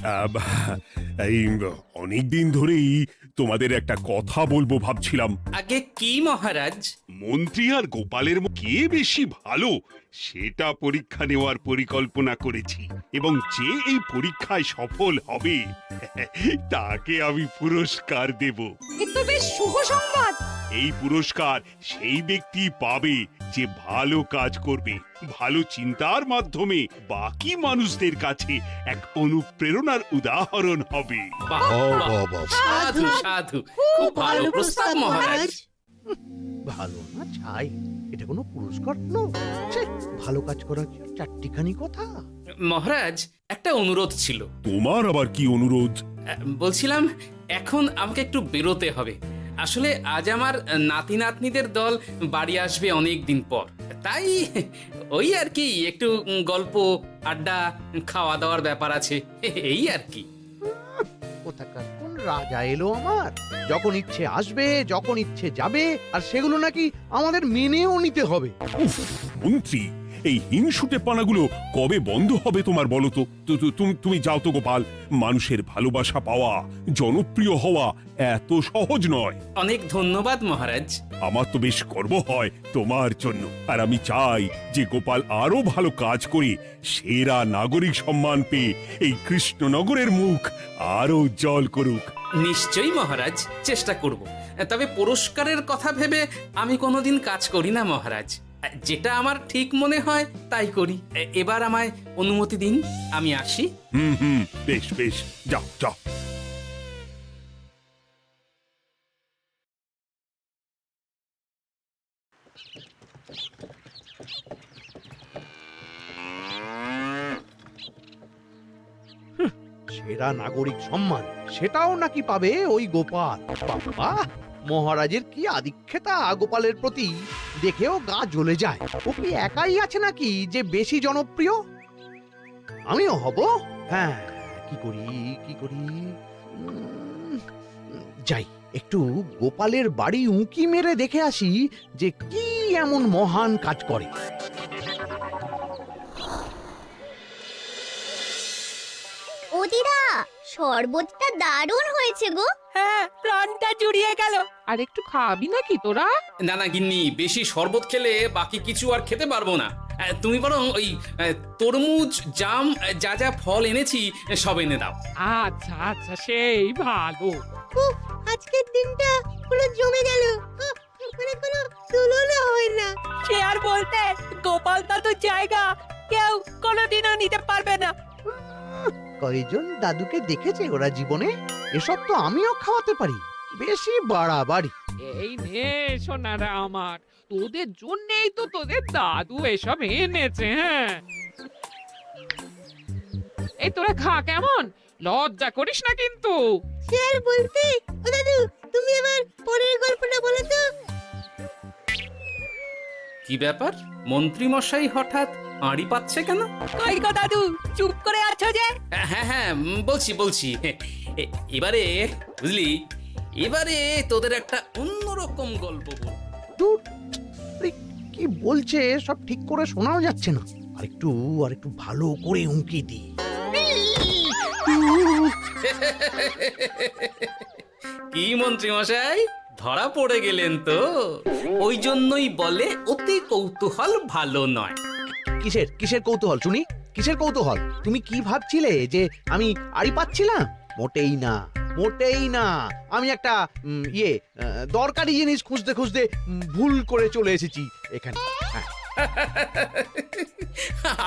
আহ, এই অনেকদিন ধরেই তোমাদের একটা কথা বলবো ভাবছিলাম। আগে কি মহারাজ? মন্ত্রী আর গোপালের কে বেশি ভালো সেটা পরীক্ষা নেওয়ার পরিকল্পনা করেছি, এবং যে এই পরীক্ষায় সফল হবে তাকে আমি পুরস্কার দেব। এ তো বেশ শুভ সংবাদ। এই পুরস্কার সেই ব্যক্তি পাবে যে ভালো কাজ করবে, ভালো চিন্তার মাধ্যমে বাকি মানুষদের কাছে এক অনুপ্রেরণার উদাহরণ হবে। বাহ, বাহ, সাধু সাধু, খুব ভালো প্রস্তাব মহারাজ। ভালো না ছাই, এটা কোনো পুরস্কার হলো? ছে, ভালো কাজ করা কি চারটিখানি কথা? মহারাজ, একটা অনুরোধ ছিল। তোমার আবার কি অনুরোধ? বলছিলাম, এখন আমাকে একটু বেরোতে হবে। আসলে আজ আমার নাতি নাতনিদের দল বাড়ি আসবে অনেক দিন পর, তাই ওই আর কি একটু গল্প আড্ডা খাওয়া দাওয়ার ব্যাপার আছে, এই আর কি। কোথাকার কোন রাজা এলো আমার? যখন ইচ্ছে আসবে, যখন ইচ্ছে যাবে, আর সেগুলো নাকি আমাদের মেনেও নিতে হবে। উফ, মন্ত্রী, এই হিংসুটে পানাগুলো কবে বন্ধ হবে তোমার বলো তো? তুমি যাও তো গোপাল। মানুষের ভালোবাসা পাওয়া, জনপ্রিয় হওয়া এত সহজ নয়। অনেক ধন্যবাদ মহারাজ। আমার তো বেশ গর্ব হয় তোমার জন্য, আর আমি চাই যে গোপাল আরো ভালো কাজ করে সেরা নাগরিক সম্মান পেয়ে এই কৃষ্ণনগরের মুখ আরো উজ্জ্বল করুক। নিশ্চয়ই মহারাজ, চেষ্টা করব। তবে পুরস্কারের কথা ভেবে আমি কোনোদিন কাজ করি না মহারাজ। যেটা আমার ঠিক মনে হয় তাই করি। এবার আমায় অনুমতি দিন, আমি আসি। হুম, বেশ বেশ, যাও যাও। সেরা নাগরিক সম্মান সেটাও নাকি পাবে ওই গোপাল। বাবা, মহারাজের কি আদিক্ষেতা গোপালের প্রতি, দেখেও গা জ্বলে যায়। ও কি একাই আছে নাকি যে বেশি জনপ্রিয়? আমিও হব। হ্যাঁ, কি করি কি করি? যাই, একটু গোপালের বাড়ি উঁকি মেরে দেখে আসি যে কি এমন মহান কাজ করে। ও দিদা, শরবতটা দারুণ হয়েছে গো। হ্যাঁ, প্রাণটা জুড়িয়ে গেল। আর একটু খাবি নাকি তোরা? না না গিন্নি, বেশি শরবত খেলে বাকি কিছু আর খেতে পারবো না। তুমি বরং ওই তরমুজ, জাম, যা যা ফল এনেছি সব এনে দাও। আচ্ছা আচ্ছা, সেই ভালো। উফ, আজকের দিনটা পুরো জমে গেল। মানে কোনো তুলনা হয় না। সে আর বলতে, গোপাল দাদুর জায়গা কেউ কোনোদিনও নিতে পারবে না। কয়জন দাদুকে দেখেছে ওরা জীবনে? এসব তো আমিও খাওয়াতে পারি। বেশি বাড়াবাড়ি। এই নে সোনারা আমার, তোদের জন্যই তো তোদের দাদু এসব এনেছে। হ্যাঁ, এই তোরা খা, কেমন? লজ্জা করিস না কিন্তু। সে আর বলতে, ও দাদু, তুমি আমার পরের গল্পটা বলো তো। কি ব্যাপার, মন্ত্রী মশাই হঠাৎ আড়ি পাচ্ছে কেন? কই গো দাদু, চুপ করে আছো যে? হ্যাঁ হ্যাঁ, বলছি। এবারে বুঝলি, এবারে তোদের একটা অন্যরকম গল্প বল। ধুর, আরে কি বলছে সব ঠিক করে শোনাও যাচ্ছে না। আর একটু ভালো করে উঁকি দি। কি মন্ত্রী মশাই, ধরা পড়ে গেলেন তো? ওই জন্যই বলে অতি কৌতূহল ভালো নয়। কিসের কিসের কৌতূহল শুনি? কিসের কৌতূহল? তুমি কি ভাবছিলে যে আমি আড়ি পাচ্ছিলাম? মোটেই না, মোটেই না। আমি একটা দরকারি জিনিস খুঁজতে খুঁজতে ভুল করে চলে এসেছি এখানে। হ্যাঁ,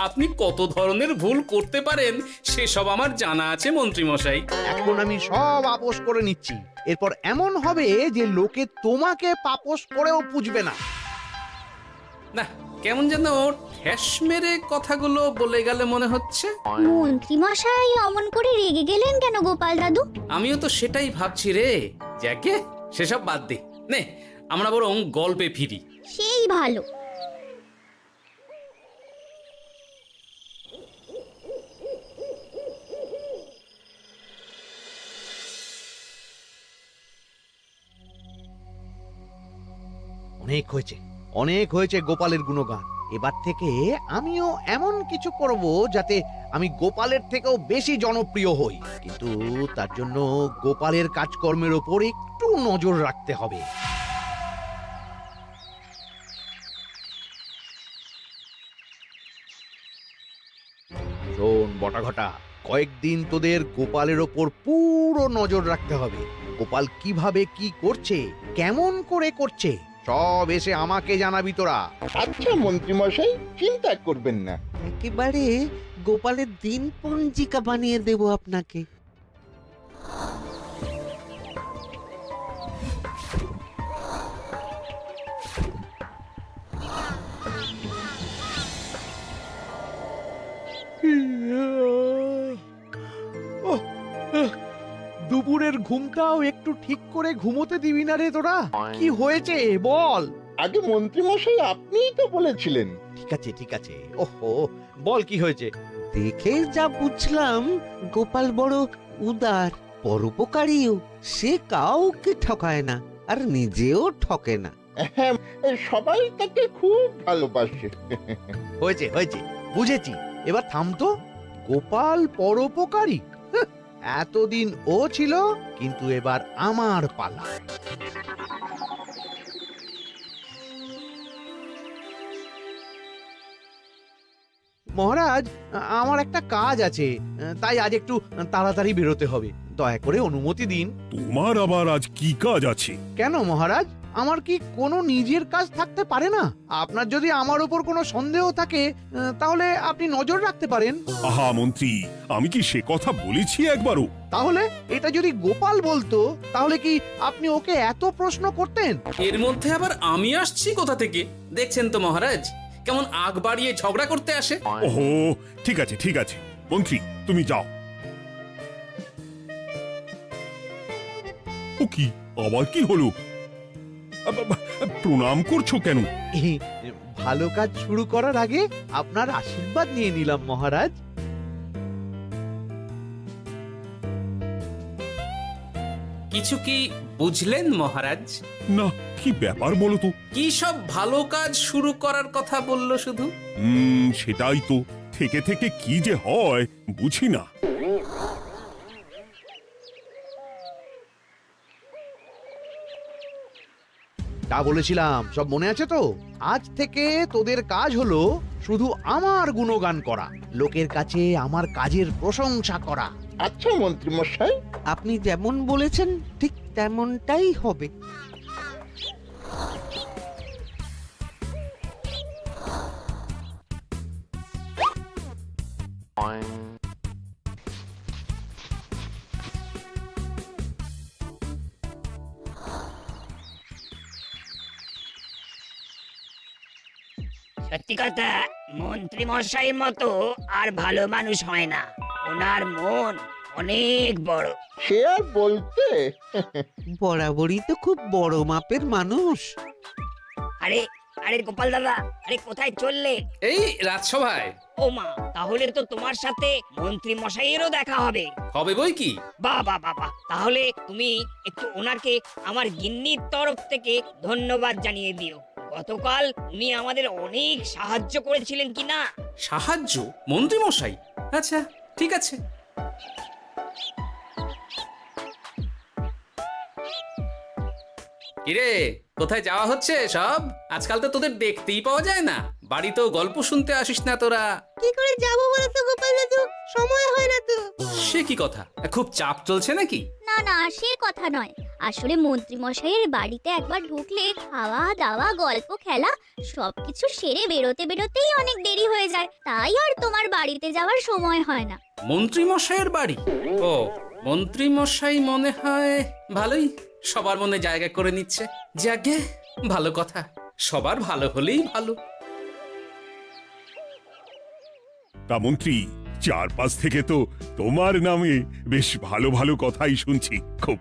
আপনি কত ধরনের ভুল করতে পারেন সেসব আমার জানা আছে মন্ত্রী মশাই। এখন আমি সব আপোষ করে নিচ্ছি। এরপর এমন হবে যে লোকে তোমাকে পাপোশ করেও পুজবে না। না, কেমন যেন ঠেস মেরে কথাগুলো বলে গেলে মনে হচ্ছে। মন্ত্রী মশাই অমন করে রেগে গেলেন কেন গোপাল দাদু? আমিও তো সেটাই ভাবছি রে। যাকে সেসব বাদ দে, নে আমরা বরং গল্পে ফিরি। সেই ভালো। অনেক হয়েছে, অনেক হয়েছে গোপালের গুণগান। এবার থেকে আমিও এমন কিছু করব যাতে আমি গোপালের থেকেও বেশি জনপ্রিয় হই, কিন্তু তার জন্য গোপালের কাজকর্মের ওপর একটু নজর রাখতে হবে। শোন বটাঘটা, কয়েকদিন তোদের গোপালের ওপর পুরো নজর রাখতে হবে। গোপাল কিভাবে কি করছে, কেমন করে করছে, সব এসে আমাকে জানাবি তোরা। আচ্ছা মন্ত্রীমশাই, চিন্তা করবেন না। একেবারে গোপালের দিন পঞ্জিকা বানিয়ে দেব আপনাকে। দুপুরের ঘুমটাও একটু ঠিক করে ঘুমোতে দিবি না রে তোরা? কি হয়েছে বল। আগে মন্ত্রীমশাই আপনিই তো বলেছিলেন। ঠিক আছে, ওহো, বল কি হয়েছে। দেখে যা বুঝলাম গোপাল বড় উদার, পরোপকারীও। সে কাউকে ঠকায় না, আর নিজেও ঠকে না। হ্যাঁ, সবাই তাকে খুব ভালোবাসে। হয়েছে বুঝেছি, এবার থাম তো। গোপাল পরোপকারী? হাহ, এতদিন ও ছিল, কিন্তু এবার আমার পালা। মহারাজ, আমার একটা কাজ আছে, তাই আজ একটু তাড়াতাড়ি বেরোতে হবে। দয়া করে অনুমতি দিন। তোমার আবার আজ কি কাজ আছে? কেন মহারাজ, আমার কি কোনো নিজের কাজ থাকতে পারে না? আপনার যদি আমার উপর কোনো সন্দেহ থাকে, তাহলে আপনি নজর রাখতে পারেন। আহা মন্ত্রী, আমি কি সে কথা বলেছি একবারও? তাহলে এটা যদি গোপাল বলতো, তাহলে কি আপনি ওকে এত প্রশ্ন করতেন? এর মধ্যে আবার আমি আসছি কোথা থেকে? দেখছেন তো মহারাজ, কেমন আগ বাড়িয়ে ঝগড়া করতে আসে। ওহো, ঠিক আছে মন্ত্রী, তুমি যাও। ও কি, আবার কি হলো? প্রণাম করছো কেন? ভালো কাজ শুরু করার আগে আপনার আশীর্বাদ নিয়ে নিলাম মহারাজ। কিছু কি বুঝলেন মহারাজ? না, কি ব্যাপার বলো তো? কি সব ভালো কাজ শুরু করার কথা বললো শুধু? সেটাই তো, থেকে থেকে কি যে হয় বুঝি না। তা বলেছিলাম, সব মনে আছে তো? আজ থেকে তোদের কাজ হলো শুধু আমার গুণগান করা, লোকের কাছে আমার কাজের প্রশংসা করা। আচ্ছা মন্ত্রীমশাই। আপনি যেমন বলেছেন ঠিক তেমনটাই হবে। সত্যি কথা, মন্ত্রী মশাইয়ের মতো আর ভালো মানুষ হয় না। ওনার মন অনেক বড়। সে আর বলতে। বরাবরই তো খুব বড় মাপের মানুষ। আরে আরে গোপাল দাদা, আরে কোথায় চললে? এই রাজসভায়। ও মা, তাহলে তো তোমার সাথে মন্ত্রী মশাইয়েরও দেখা হবে। হবে বই কি? বাহ বাহ বাহ বাহ, তাহলে তুমি একটু ওনাকে আমার গিন্নির তরফ থেকে ধন্যবাদ জানিয়ে দিও। গতকাল উনি আমাদের অনেক সাহায্য করেছিলেন কি না? সাহায্য? মন্ত্রী মশাই? আচ্ছা, ঠিক আছে। কিরে, কোথায় যাওয়া হচ্ছে সব? আজকাল তো তোদের দেখতেই পাওয়া যায় না, বাড়িতেও গল্প শুনতে আসিস না তোরা। কি করে যাবো বলো তো গোপাল দাদু, সময় হয় না তো। সে কি কথা, খুব চাপ চলছে নাকি? না না, সে কথা নয়। আসলে মন্ত্রী মশাইয়ের বাড়িতে একবার ঢুকলে খাওয়া দাওয়া গল্প খেলা সবকিছু সেরে বেরোতে বেরোতেই অনেক দেরি হয়ে যায়, তাই আর তোমার বাড়িতে যাওয়ার সময় হয় না। মন্ত্রী মশাইয়ের বাড়ি? ও, মন্ত্রী মশাই মনে হয় ভালোই সবার মনে জায়গা করে নিচ্ছে। যাকে ভালো কথা, সবার ভালো হলেই ভালো। তা মন্ত্রী, চারপাশ থেকে তো তোমার নামে বেশ ভালো ভালো কথাই শুনছি। খুব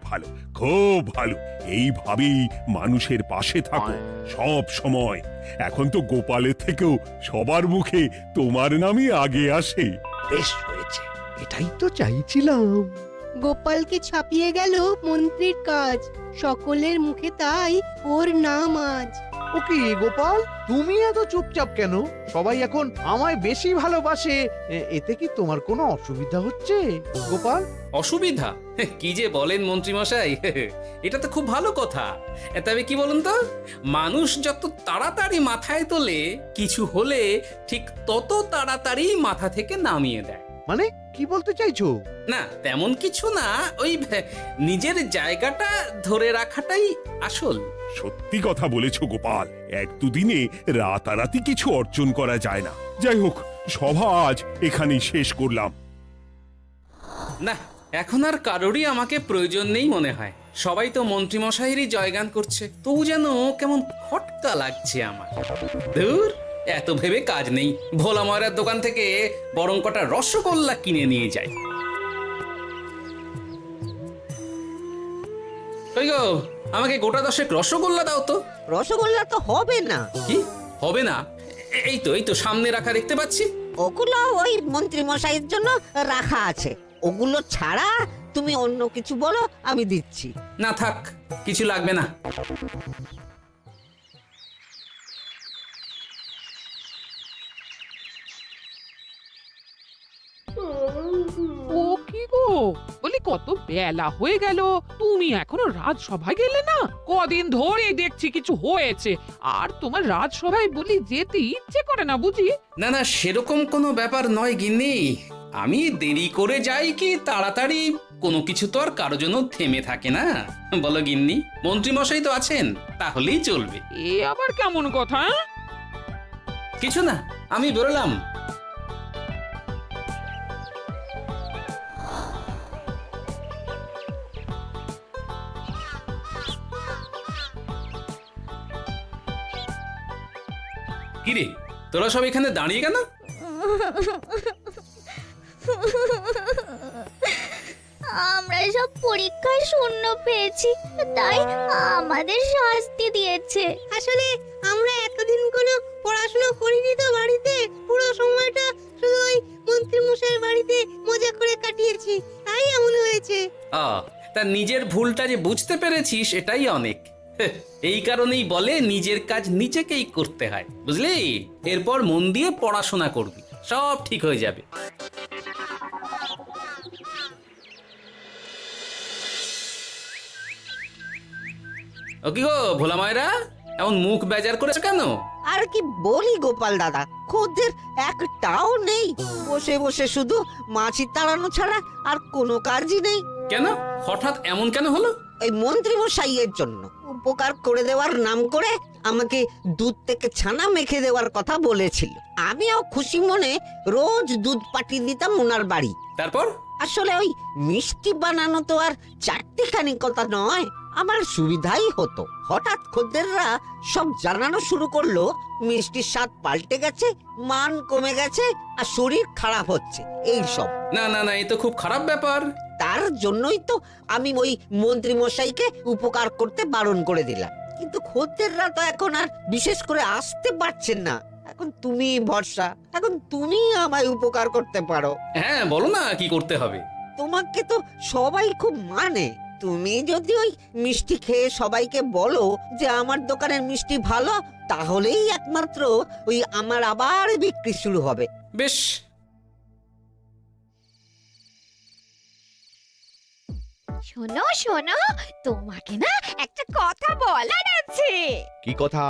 ভালো। এইভাবেই মানুষের পাশে থাকো সব সময়। এখন তো গোপালের থেকেও সবার মুখে তোমার নামই আগে আসে। বেশ হয়েছে, এটাই তো চাইছিলাম। গোপালকে ছাপিয়ে গেল মন্ত্রীর কাজ, সকলের মুখে তাই ওর নাম আজ। ও কি গোপাল, তুমি এত চুপচাপ কেন? সবাই এখন আমায় বেশি ভালোবাসে, এতে কি তোমার কোনো অসুবিধা হচ্ছে গোপাল? অসুবিধা? কি যে বলেন মন্ত্রী মশাই, এটা তো খুব ভালো কথা। তবে কি বলুন তো, মানুষ যত তাড়াতাড়ি মাথায় তোলে, কিছু হলে ঠিক তত তাড়াতাড়ি মাথা থেকে নামিয়ে দেয়। মানে কি বলতে চাইছো? না তেমন কিছু না, ওই নিজের জায়গাটা ধরে রাখাটাই আসল। সত্যি কথা বলেছো গোপাল, এক দুদিনে রাতারাতি কিছু অর্জন করা যায় না। যাই হোক, সভা আজ এখানেই শেষ করলাম। না, এখন আর কারোরই আমাকে প্রয়োজন নেই মনে হয়। সবাই তো মন্ত্রী মশাইয়েরই জয়গান করছে, তবু যেন কেমন খটকা লাগছে আমার। ধুর, এত ভেবে কাজ নেই, ভোলা ময়রার দোকান থেকে বরং কটা রসগোল্লা কিনে নিয়ে যাই। কই গো, আমাকে গোটা 10 রসগোল্লা দাও তো। রসগোল্লা তো হবে না। কি হবে না? এই তো সামনে রাখা দেখতে পাচ্ছি। ওগুলো ওই মন্ত্রী মশাইয়ের জন্য রাখা আছে, ওগুলো ছাড়া তুমি অন্য কিছু বলো, আমি দিচ্ছি। না থাক, কিছু লাগবে না। ও কি গো, বলি কত বেলা হয়ে গেল, তুমি এখনো রাজসভায় গেলে না? কদিন ধরে দেখছি কিছু হয়েছে, আর তোমার রাজসভায় বলি যেতে ইচ্ছে করে না বুঝি? না না, সেরকম কোনো ব্যাপার নয় গিন্নি। আমি দেরি করে যাই কি তাড়াতাড়ি, কোনো কিছু তো আর কারো জন্য থেমে থাকে না, বলো গিন্নি? মন্ত্রী মশাই তো আছেন, তাহলেই চলবে। এ আবার কেমন কথা? কিছু না, আমি বেরোলাম। কিরে, তোরা সব এখানে দাঁড়িয়ে কেন? আমরা সব পরীক্ষায় শূন্য পেয়েছি, তাই আমাদের শাস্তি দিয়েছে। আসলে আমরা এতদিন কোনো পড়াশোনা করিনি তো বাড়িতে, পুরো সময়টা শুধু ওই মন্ত্রী মশাইয়ের বাড়িতে মজা করে কাটিয়েছি, তাই এমন হয়েছে। তা নিজের ভুলটা যে বুঝতে পেরেছিস এটাই অনেক। এই কারণেই বলে নিজের কাজ নিজেকেই করতে হয়, বুঝলি? এরপর মন দিয়ে পড়াশোনা করবি, সব ঠিক হয়ে যাবে। ও কি গো ভোলা ময়রা, এমন মুখ বেজার করেছে কেন? আর কি বলি গোপাল দাদা, খদ্দের একটাও নেই, বসে বসে শুধু মাছি তাড়ানো ছাড়া আর কোনো কাজই নেই। কেন, হঠাৎ এমন কেন হলো? ওই মন্ত্রী মশাইয়ের জন্য উপকার করে দেওয়ার নাম করে আমাকে দুধ থেকে ছানা মেখে দেওয়ার কথা বলেছিল। আমিও খুশি মনে রোজ দুধ পাঠিয়ে দিতাম ওনার বাড়ি। তারপর? আসলে ওই মিষ্টি বানানো তো আর চারটিখানি কথা নয়, আমার সুবিধাই হতো। হঠাৎ খদ্দেররা সব জানানো শুরু করলো মিষ্টির স্বাদ পাল্টে গেছে, মান কমে গেছে, আর শরীর খারাপ হচ্ছে, এই সব। না না না, এ তো খুব খারাপ ব্যাপার। তার জন্যই তো আমি ওই মন্ত্রী মশাইকে উপকার করতে বারণ করে দিলাম। কিন্তু খদ্দেররা তো এখন আর বিশেষ করে আসতে পারছেন না। এখন তুমি ভরসা, এখন তুমি আমায় উপকার করতে পারো। হ্যাঁ বলো না, কি করতে হবে? তোমাকে তো সবাই খুব মানে, তুমি যদি ওই মিষ্টি খেয়ে সবাইকে বলো যে আমার দোকানের মিষ্টি ভালো, তাহলেই একমাত্র ওই আমার আবার বিক্রি শুরু হবে। বেশ। শোনো শোনো, তোমাকে না একটা কথা বলার আছে। কি কথা?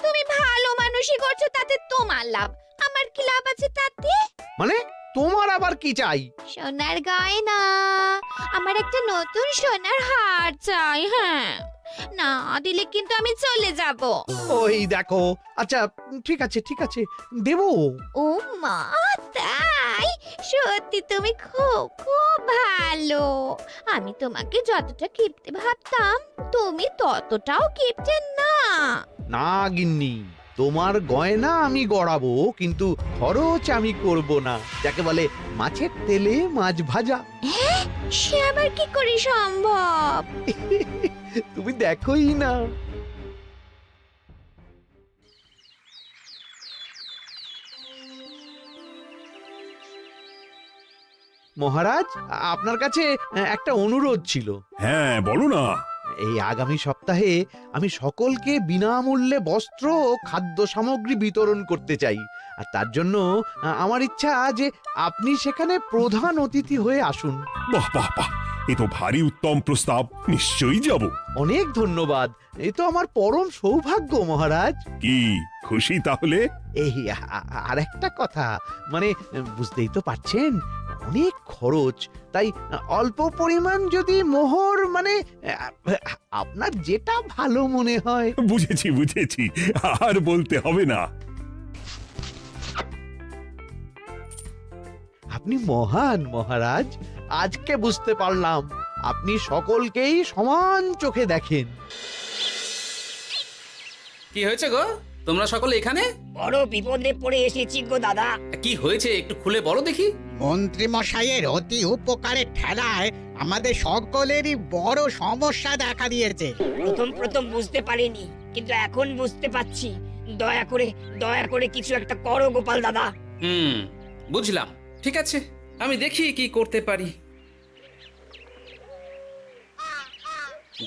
তুমি ভালো মানুষই করছো, তাতে তোমার লাভ, আমার কি লাভ আছে তাতে? মানে তোমার আবার কি চাই? সোনার গয়না, আমার একটা নতুন সোনার হার চাই। হ্যাঁ, না দিলে কিন্তু আমি চলে যাব। ওই দেখো, আচ্ছা ঠিক আছে ঠিক আছে, দেবো। ও মা, তাই? সত্যি তুমি খুব খুব ভালো। আমি তোমাকে যতটা কিপটে ভাবতাম, তুমি ততটাও কিপটে না। না গিন্নি, তোমার গয়না আমি গড়াবো, কিন্তু খরচ আমি করব না। যাকে বলে মাছের তেলে মাছ ভাজা। সে আবার কি করে সম্ভব? তুমি দেখোই না। মহারাজ, আপনার কাছে একটা অনুরোধ ছিল। হ্যাঁ বলো না। এই আগামী সপ্তাহে আমি সকলকে বিনামূল্যে বস্ত্র ও খাদ্য সামগ্রী বিতরণ করতে চাই। আর তার জন্য আমার ইচ্ছা যে আপনি সেখানে প্রধান অতিথি হয়ে আসুন। বাহ বাহ বাহ, এ তো ভারী উত্তম প্রস্তাব, নিশ্চয়ই যাব। অনেক ধন্যবাদ, এই তো আমার পরম সৌভাগ্য মহারাজ। কি খুশি তাহলে? এই আর একটা কথা, মানে বুঝতেই তো পারছেন অনেক খরচ, তাই অল্প পরিমাণ যদি মোহর, মানে আপনার যেটা ভালো মনে হয়। বুঝেছি বুঝেছি, আর বলতে হবে না। আপনি মহান মহারাজ, আজকে বুঝতে পারলাম আপনি সকলকেই সমান চোখে দেখেন। কি হয়েছে গো, তোমরা সকলে এখানে? বড় বিপদে পড়ে এসেছি গো দাদা। কি হয়েছে একটু খুলে বলো দেখি। মন্ত্রী মশাইয়ের অতি উপকারের ঠেলায় আমাদের সকলেরই বড় সমস্যা দেখা দিয়েছে। প্রথম বুঝতে পারিনি, কিন্তু এখন বুঝতে পারছি। দয়া করে কিছু একটা করো গোপাল দাদা। বুঝলাম, ঠিক আছে, আমি দেখি কি করতে পারি।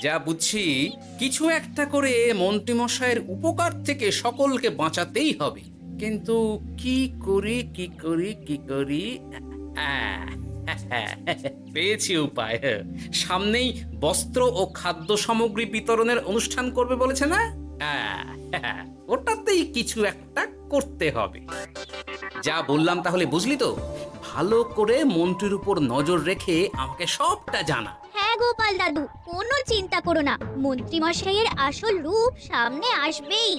যা বুঝছি, কিছু একটা করে মন্ত্রীমশাইয়ের উপকার থেকে সকলকে বাঁচাতেই হবে, কিন্তু কি করি পেয়েছি উপায়। সামনেই বস্ত্র ও খাদ্য সামগ্রী বিতরণের অনুষ্ঠান করবে বলেছে না? ওটাতেই কিছু একটা করতে হবে। যা বললাম তাহলে বুঝলি তো? ভালো করে মন্ত্রীর উপর নজর রেখে আমাকে সবটা জানা। হ্যাঁ গোপাল দাদু, কোনো চিন্তা করো না, মন্ত্রী মশাইয়ের আসল রূপ সামনে আসবেই।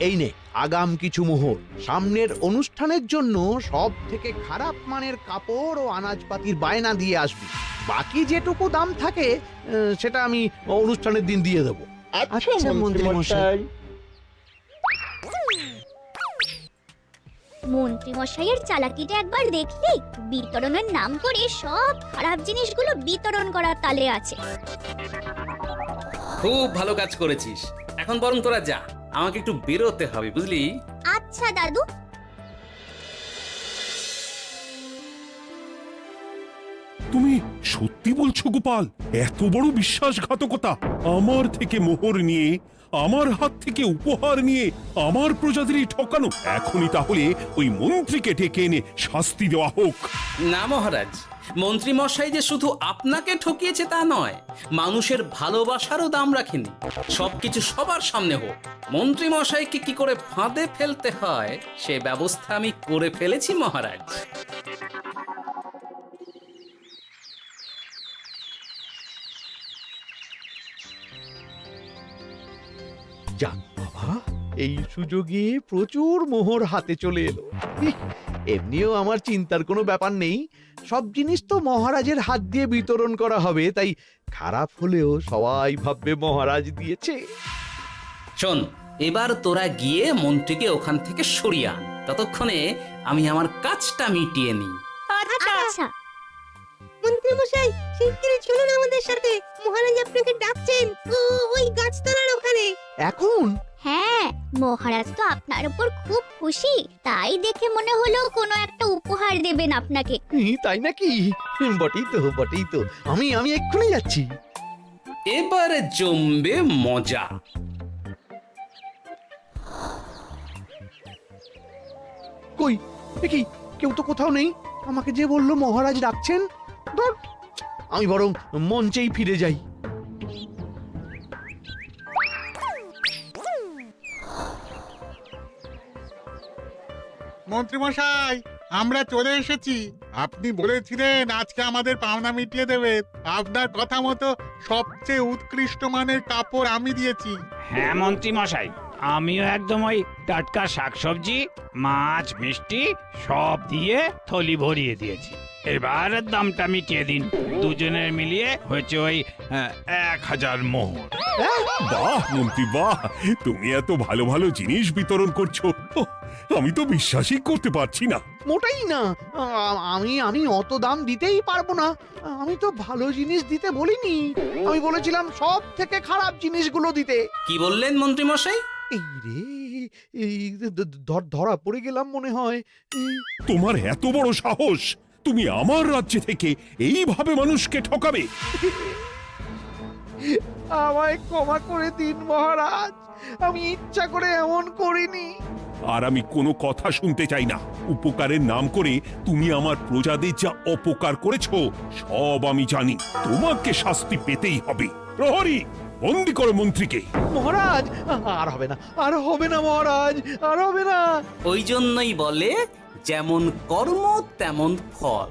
এই নে আগাম কিছু মোহর। সামনের অনুষ্ঠানের জন্য সব থেকে খারাপ মানের কাপড় ও আনাজপাতির বায়না দিয়ে আসবি। বাকি যেটুকু দাম থাকে সেটা আমি অনুষ্ঠানের দিন দিয়ে দেবো। আচ্ছা মন্ত্রী মশাই। মন্ত্রী মশাইয়ের চালাকিটা একবার দেখলি? বিতরণের নাম করে সব খারাপ জিনিসগুলো বিতরণ করার তালে আছে। খুব ভালো কাজ করেছিস। এখন বরং তোরা যা, আমাকে একটু বেরোতে হবে, বুঝলি? আচ্ছা দাদু। তুমি সত্যি বলছো গোপাল? এত বড় বিশ্বাসঘাতকতা! আমার থেকে মোহর নিয়ে, আমার হাত থেকে উপহার নিয়ে আমার প্রজাদেরই ঠকানো। এখনই তাহলে ওই মন্ত্রীকে ডেকে এনে শাস্তি দেওয়া হোক। না মহারাজ, মন্ত্রী মশাই যে শুধু আপনাকে ঠকিয়েছে তা নয়, মানুষের ভালোবাসারও দাম রাখেনি। সবকিছু সবার সামনে হোক। মন্ত্রী মশাইকে কি করে ফাঁদে ফেলতে হয় সে ব্যবস্থা আমি করে ফেলেছি মহারাজ। যাক বাবা, এই সুযোগে প্রচুর মোহর হাতে চলে এলো। এমনিও আমার চিন্তার কোনো ব্যাপার নেই, সব জিনিস তো মহারাজের হাত দিয়ে বিতরণ করা হবে, তাই খারাপ হলেও সবাই ভাববে মহারাজ দিয়েছে। শোন, এবার তোরা গিয়ে মন্ত্রীকে ওখান থেকে সরিয়ে আন, ততক্ষণে আমি আমার কাজটা মিটিয়ে নিই। আচ্ছা। মন্ত্রী মশাই, শিগগিরই চলুন আমাদের সাথে, মহারাজ আপনাকে ডাকছেন ওই গাছতলার ওখানে। এখন? হ্যাঁ, মহারাজ তো আপনার উপর খুব খুশি, তাই দেখে মনে হলো কোনো একটা উপহার দেবেন আপনাকে। তাই নাকি? বটেই তো, আমি এক্ষুনি যাচ্ছি। এবার জমবে মজা। কই দেখি, কেউ তো কোথাও নেই। আমাকে যে বললো মহারাজ ডাকছেন, ধুর, আমি বরং মঞ্চেই ফিরে যাই। মন্ত্রী মশাই, আমরা চলে এসেছি। আপনি বলেছিলেন আজকে আমাদের পাওনা মিটিয়ে দেবেন। আপনার কথা মতো সবচেয়ে উৎকৃষ্ট মানের কাপড় আমি দিয়েছি। হ্যাঁ মন্ত্রী মশাই, আমিও একদম ওই টাটকা শাকসবজি, মাছ, মিষ্টি সব দিয়ে থলি ভরিয়ে দিয়েছি। এবার দামটা মিটিয়ে দিন। দুজনের মিলিয়ে হয়েছে ওই 1000 মোহর। বাহ মন্ত্রী বাহ, তুমি এত ভালো ভালো জিনিস বিতরণ করছো, আমি তো বিশ্বাসই করতে পারছি না। মোটাই না, আমি অত দাম দিতেই পারবো না। আমি তো ভালো জিনিস দিতে বলিনি, আমি বলেছিলাম সব থেকে খারাপ জিনিসগুলো দিতে। কি বললেন মন্ত্রী মশাই? এই রে, এই ধরা পড়ে গেলাম মনে হয়। তোমার এত বড় সাহস! তুমি আমার রাজ্যে থেকে এইভাবে মানুষকে ঠকাবে? আমায় ক্ষমা করে দিন মহারাজ, আমি ইচ্ছা করে এমন করিনি। আর আমি কোনো কথা শুনতে চাই না। উপকারের নাম করে তুমি আমার প্রজাদের যা অপকার করেছো সব আমি জানি। তোমাকে শাস্তি পেতেই হবে। প্রহরী, বন্দি করো মন্ত্রীকে। মহারাজ, আর হবে না, আর হবে না মহারাজ, আর হবে না। ওই জন্যই বলে যেমন কর্ম তেমন ফল।